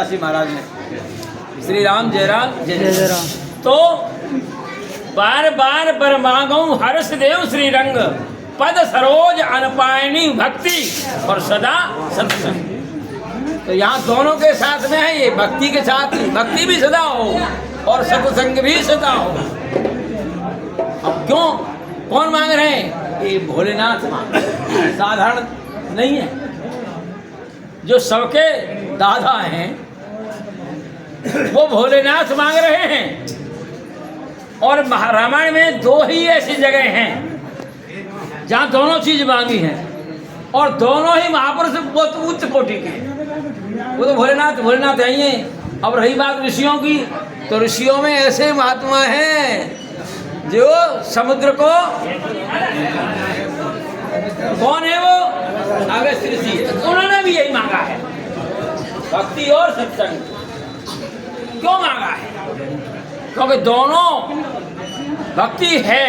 दासी महाराज ने। श्री राम जय राम जय जय राम। तो बार बार बर मांगू हर्ष देव श्री रंग, पद सरोज अनपायनी भक्ति और सदा सत्संग। तो यहाँ दोनों के साथ में है, ये भक्ति के साथ ही, भक्ति भी सदा हो और सत्संग भी सदा हो। अब क्यों कौन मांग रहे हैं? ये भोलेनाथ मांग, साधारण नहीं है। जो सबके दादा हैं वो भोलेनाथ मांग रहे हैं। और रामायण में दो ही ऐसी जगह हैं जहाँ दोनों चीज मांगी हैं, और दोनों ही महापुरुष बहुत उच्च कोटि के हैं। वो तो भोलेनाथ है ही। अब रही बात ऋषियों की, तो ऋषियों में ऐसे महात्मा हैं जो समुद्र को, कौन है वो? अगस्त ऋषि। उन्होंने भी यही मांगा है, भक्ति और सत्संग। क्यों मांगा है? क्योंकि दोनों, भक्ति है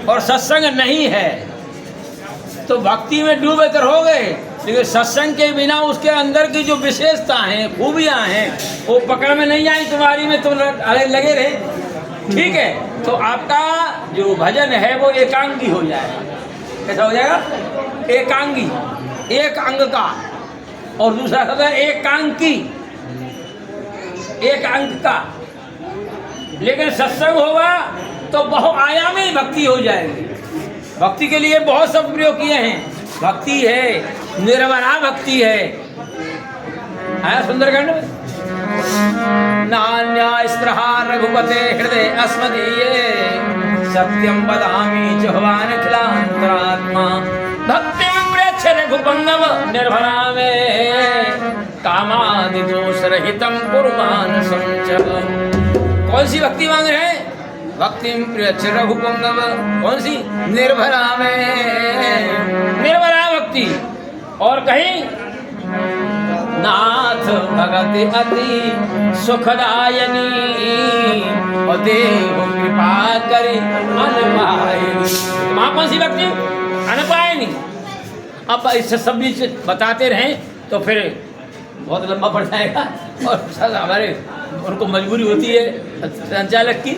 और सत्संग नहीं है तो भक्ति में डूबे तो हो गए, लेकिन सत्संग के बिना उसके अंदर की जो विशेषता हैं, खूबियां हैं, वो पकड़ में नहीं आई तुम्हारी में, तुम लगे रहे। ठीक है, तो आपका जो भजन है वो एकांगी हो जाएगा। कैसा हो जाएगा? एकांगी, एक अंग का, और दूसरा शब्द है एकांकी, एक अंग का। लेकिन सत्संग होगा तो बहुआयामी भक्ति हो जाएगी। भक्ति के लिए बहुत सब प्रयोग किए हैं। भक्ति है, निर्वरा भक्ति है। आया सुंदरकांड में, नान्या स्पृहा रघुपते हृदय अस्मदीये, सत्यम वदामि च भवान् अखिलान्तरात्मा, भक्तिं प्रेक्ष रघुपंगव निर्भरा में, कामादि दोष रहितं कुरु मानसं च। कौन सी भक्ति मांग रहे हैं? भक्ति प्रियच्छ रघुपुंगव। कौन सी? निर्भरा में, निर्भरा भक्ति। और कहीं नाथ भगति अति सुखदायनी, और देव कृपा करे अनपायनी। वहाँ कौन सी भक्ति? अनपायनी। अब इससे सब बताते रहें तो फिर बहुत लंबा पड़ जाएगा, और हमारे उनको मजबूरी होती है संचालक की।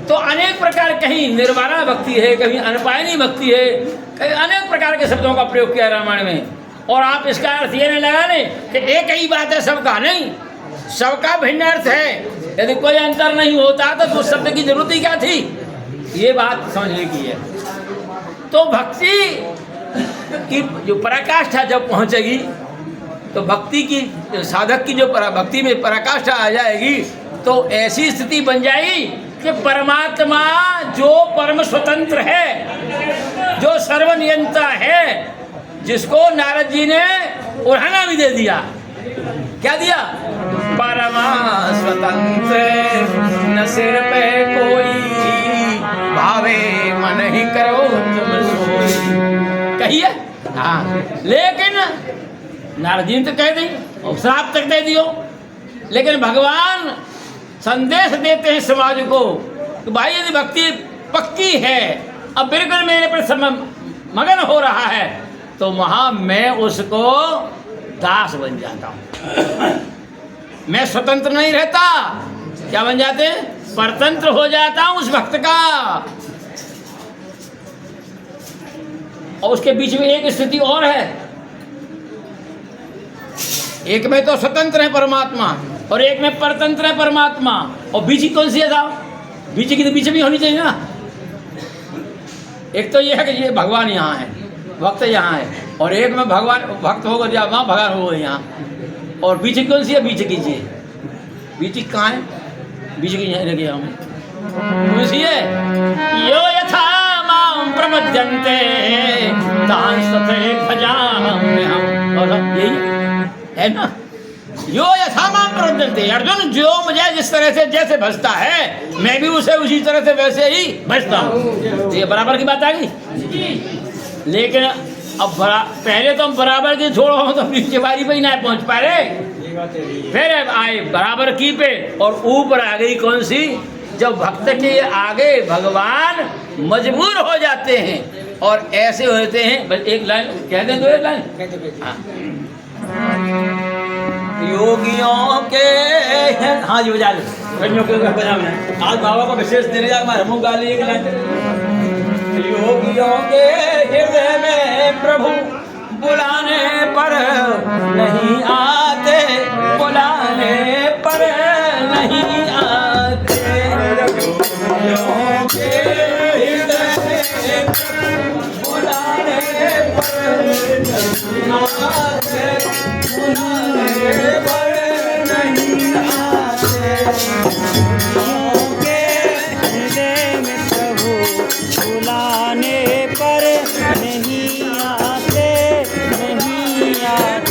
तो अनेक प्रकार, कहीं निर्वाणा भक्ति है, कहीं अनपायनी भक्ति है, कहीं अनेक प्रकार के शब्दों का प्रयोग किया रामायण में। और आप इसका अर्थ ये नहीं लगा लें कि एक ही बात है सबका, नहीं, सबका भिन्न अर्थ है। यदि कोई अंतर नहीं होता तो उस शब्द की जरूरत ही क्या थी? ये बात समझने की है। तो भक्ति की जो पराकाष्ठा जब पहुँचेगी तो भक्ति की, साधक की जो भक्ति में पराकाष्ठा आ जाएगी तो ऐसी स्थिति बन जाएगी कि परमात्मा जो परम स्वतंत्र है, जो सर्वनियंता है, जिसको नारद जी ने उड़ाना भी दे दिया। क्या दिया? परमा स्वतंत्र न सिर पे कोई, भावे मन ही करो तुम सोई। कहिए। हाँ, लेकिन नारद जी ने तो कह दी और श्राप तक दे दियो। लेकिन भगवान संदेश देते हैं समाज को कि भाई यदि भक्ति पक्की है, अब बिल्कुल मेरे पर मगन हो रहा है, तो वहाँ मैं उसको दास बन जाता हूँ। मैं स्वतंत्र नहीं रहता, क्या बन जाते? परतंत्र हो जाता हूँ उस भक्त का। और उसके बीच में एक स्थिति और है, एक में तो स्वतंत्र है परमात्मा और एक में परतंत्र है परमात्मा, और बीच की कौन सी है साहब? बीच की तो बीच भी होनी चाहिए ना। एक तो ये है कि ये भगवान यहाँ है, भक्त यहाँ है, और एक में भगवान भक्त होगा जहाँ, वहाँ भगवान होगा यहाँ। और बीच की कौन सी है? बीच की जी, बीच की कहाँ है? बीच की यहाँ लगे हमें कौन सी है? यो यथा माम प्रमज्जन्ते तांस तथे भजाम्यहम्। और यही है ना, यो यथा माम प्रमज्जन्ते। अर्जुन, जो मुझे जिस तरह से जैसे भजता है, मैं भी उसे उसी तरह से वैसे ही भजता हूँ। ये बराबर की बात आ गई। लेकिन अब पहले तो हम बराबर की छोड़ो, हम तो नीचे बारी पे ही ना पहुँच पा रहे, फिर आए बराबर की पे, और ऊपर आ गई कौन सी? जब भक्त के आगे भगवान मजबूर हो जाते हैं और ऐसे होते हैं। बस एक लाइन कह दें, दो एक लाइन। योगियों के हाँ जी बजा लो कन्यों के बजा में आज बाबा को विशेष दिन जा मैं हमू गाली एक लाइन योगियों के हृदय में प्रभु बुलाने पर नहीं आते बुलाने पर नहीं आते योगियों के हृदय में बुलाने पर नहीं आते बुलाने पर नहीं आते के हृदय में प्रभु बुलाने पर नहीं आते नहीं आते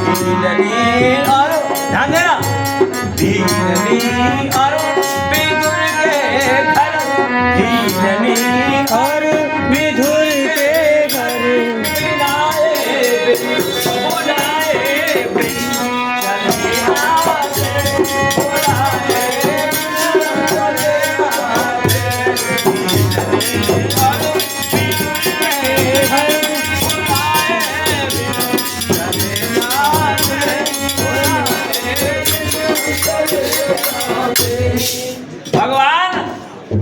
धीरनी और ध्यान देना धीरनी और विदुर के घर धीरनी और विधुर के घर बुलाए चले आते बुलाए चले आते भगवान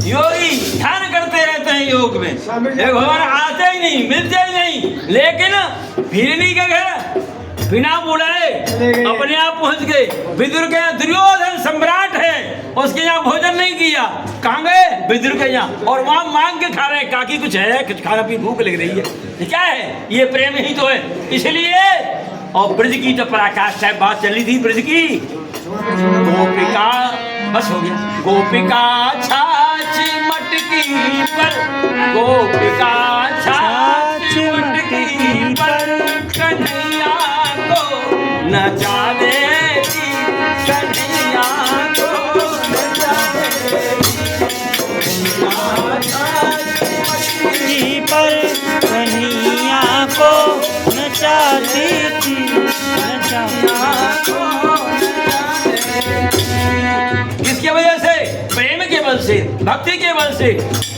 योगी ध्यान करते रहते हैं योग में ये भगवान आते ही नहीं मिलते ही नहीं लेकिन भिरनी के घर बिना बुलाए अपने आप पहुंच गए विदुर के यहाँ दुर्योधन सम्राट है उसके यहाँ भोजन नहीं किया कहाँ गए विदुर के यहाँ और वहां मांग के खा रहे हैं काकी कुछ है कुछ खाना पी भूख लग रही है ये क्या है ये प्रेम ही तो है इसलिए और ब्रज की तो पराकाष्ठा है बात चली थी ब्रज की गोपिका बस हो गया गोपिका छाछ मटकी पर गोपिका छाछ मटकी पर कन्हैया को नचा देगी कन्हैया को नचा जी पर कन्हैया को नचाती थी किसके वजह से प्रेम के बल से भक्ति के बल से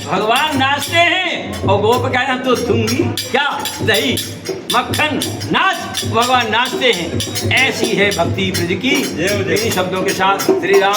भगवान नाचते हैं और गोपिकाएं तो दूंगी क्या दही मक्खन नाच भगवान नाचते हैं ऐसी है भक्ति ब्रज की इन्हीं शब्दों के साथ श्री राम